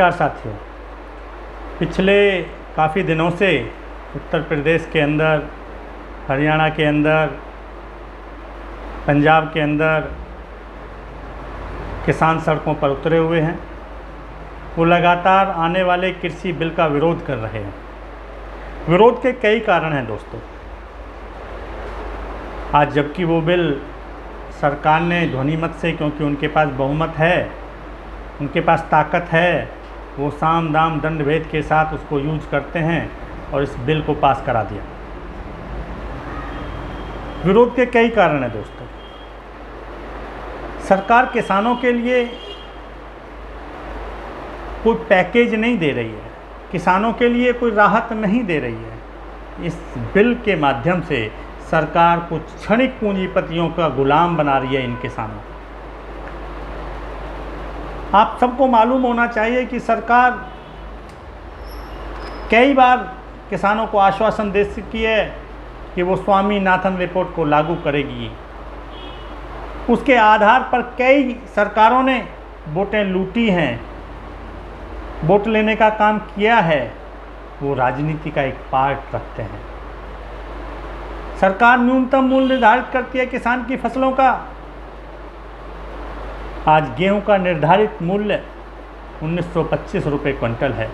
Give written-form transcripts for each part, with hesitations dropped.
नमस्कार साथियों। पिछले काफ़ी दिनों से उत्तर प्रदेश के अंदर, हरियाणा के अंदर, पंजाब के अंदर किसान सड़कों पर उतरे हुए हैं। वो लगातार आने वाले कृषि बिल का विरोध कर रहे हैं। विरोध के कई कारण हैं दोस्तों। आज जबकि वो बिल सरकार ने ध्वनिमत से, क्योंकि उनके पास बहुमत है, उनके पास ताकत है, वो साम दाम दंड भेद के साथ उसको यूज करते हैं और इस बिल को पास करा दिया। विरोध के कई कारण हैं दोस्तों। सरकार किसानों के लिए कोई पैकेज नहीं दे रही है, किसानों के लिए कोई राहत नहीं दे रही है। इस बिल के माध्यम से सरकार कुछ क्षणिक पूंजीपतियों का गुलाम बना रही है इन किसानों को। आप सबको मालूम होना चाहिए कि सरकार कई बार किसानों को आश्वासन दे चुकी है कि वो स्वामीनाथन रिपोर्ट को लागू करेगी। उसके आधार पर कई सरकारों ने वोटें लूटी हैं, वोट लेने का काम किया है। वो राजनीति का एक पार्ट रखते हैं। सरकार न्यूनतम मूल्य निर्धारित करती है किसान की फसलों का। आज गेहूं का निर्धारित मूल्य 1925 रुपये क्विंटल है।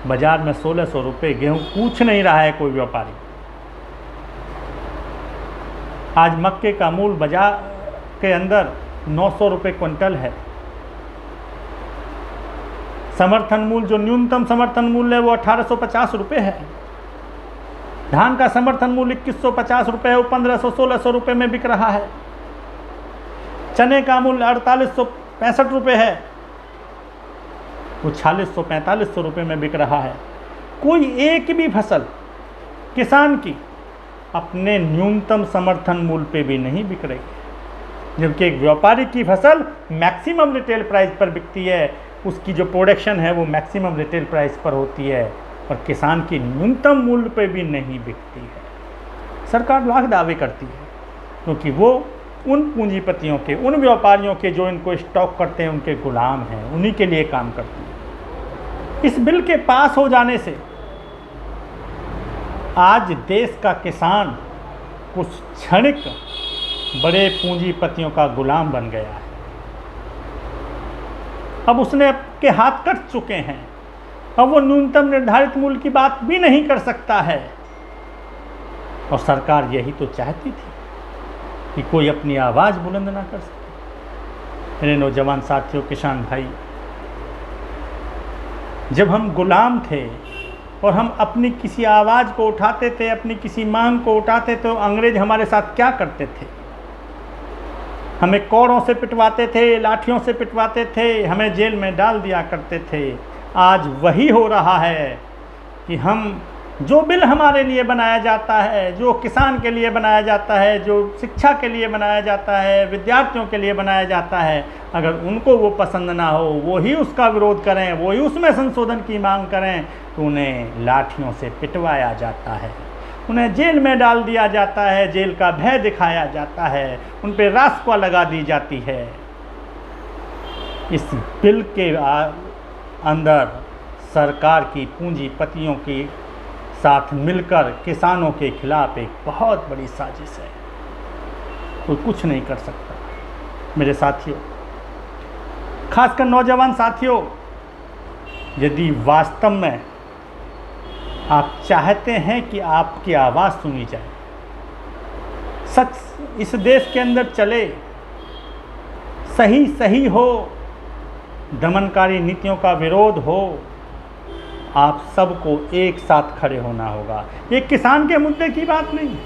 बाजार में 1600 रुपये गेहूं पूछ नहीं रहा है कोई व्यापारी। आज मक्के का मूल्य बाजार के अंदर 900 रुपये क्विंटल है। समर्थन मूल्य, जो न्यूनतम समर्थन मूल्य है, वो 1850 रुपये है। धान का समर्थन मूल्य 2150 रुपये है, वो 1500-1600 रुपये में बिक रहा है। चने का मूल्य 4865 रुपये है, वो 4600-4500 रुपये में बिक रहा है। कोई एक भी फसल किसान की अपने न्यूनतम समर्थन मूल्य पे भी नहीं बिक रही है। जबकि एक व्यापारी की फसल मैक्सिमम रिटेल प्राइस पर बिकती है, उसकी जो प्रोडक्शन है वो मैक्सिमम रिटेल प्राइस पर होती है, और किसान की न्यूनतम मूल्य पे भी नहीं बिकती है। सरकार लाख दावे करती है क्योंकि वो उन पूंजीपतियों के, उन व्यापारियों के जो इनको स्टॉक करते हैं, उनके गुलाम हैं, उन्हीं के लिए काम करती है। इस बिल के पास हो जाने से आज देश का किसान कुछ क्षणिक बड़े पूंजीपतियों का गुलाम बन गया है। अब उसने के हाथ कट चुके हैं। अब वो न्यूनतम निर्धारित मूल्य की बात भी नहीं कर सकता है। और सरकार यही तो चाहती थी कि कोई अपनी आवाज़ बुलंद ना कर सके। मेरे नौजवान साथियों, किसान भाई, जब हम गुलाम थे और हम अपनी किसी आवाज़ को उठाते थे, अपनी किसी मांग को उठाते थे, तो अंग्रेज हमारे साथ क्या करते थे? हमें कौड़ों से पिटवाते थे, लाठियों से पिटवाते थे, हमें जेल में डाल दिया करते थे। आज वही हो रहा है कि हम जो बिल हमारे लिए बनाया जाता है, जो किसान के लिए बनाया जाता है, जो शिक्षा के लिए बनाया जाता है, विद्यार्थियों के लिए बनाया जाता है, अगर उनको वो पसंद ना हो, वो ही उसका विरोध करें, वो ही उसमें संशोधन की मांग करें, तो उन्हें लाठियों से पिटवाया जाता है, उन्हें जेल में डाल दिया जाता है, जेल का भय दिखाया जाता है, उन पर रासुका लगा दी जाती है। इस बिल के अंदर सरकार की पूंजीपतियों के साथ मिलकर किसानों के खिलाफ एक बहुत बड़ी साजिश है। कोई कुछ नहीं कर सकता। मेरे साथियों, खासकर नौजवान साथियों, यदि वास्तव में आप चाहते हैं कि आपकी आवाज़ सुनी जाए, सच इस देश के अंदर चले, सही हो, दमनकारी नीतियों का विरोध हो, आप सबको एक साथ खड़े होना होगा। ये किसान के मुद्दे की बात नहीं है।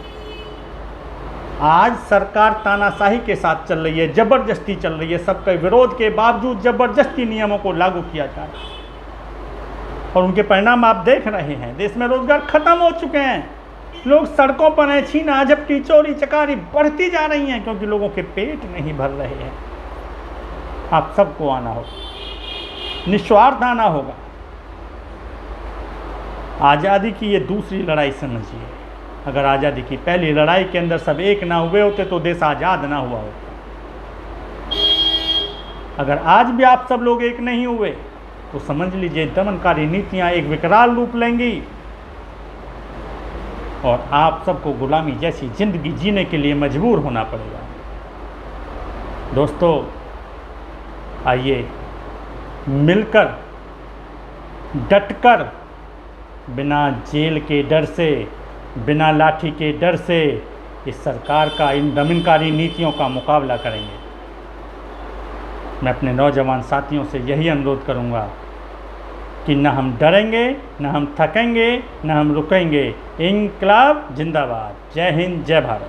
आज सरकार तानाशाही के साथ चल रही है, ज़बरदस्ती चल रही है। सबके विरोध के बावजूद ज़बरदस्ती नियमों को लागू किया जा रहा है, और उनके परिणाम आप देख रहे हैं। देश में रोजगार खत्म हो चुके हैं, लोग सड़कों पर हैं, छीना झपटी, चोरी चकारी बढ़ती जा रही हैं, क्योंकि लोगों के पेट नहीं भर रहे हैं। आप सबको आना होगा, निस्वार्थ आना होगा। आज़ादी की ये दूसरी लड़ाई समझिए। अगर आज़ादी की पहली लड़ाई के अंदर सब एक ना हुए होते तो देश आज़ाद ना हुआ होता। अगर आज भी आप सब लोग एक नहीं हुए तो समझ लीजिए दमनकारी नीतियां एक विकराल रूप लेंगी और आप सबको गुलामी जैसी ज़िंदगी जीने के लिए मजबूर होना पड़ेगा। दोस्तों, आइए मिलकर डटकर, बिना जेल के डर से, बिना लाठी के डर से इस सरकार का, इन दमनकारी नीतियों का मुकाबला करेंगे। मैं अपने नौजवान साथियों से यही अनुरोध करूंगा कि न हम डरेंगे, न हम थकेंगे, न हम रुकेंगे। इंकलाब जिंदाबाद। जय हिंद, जय भारत।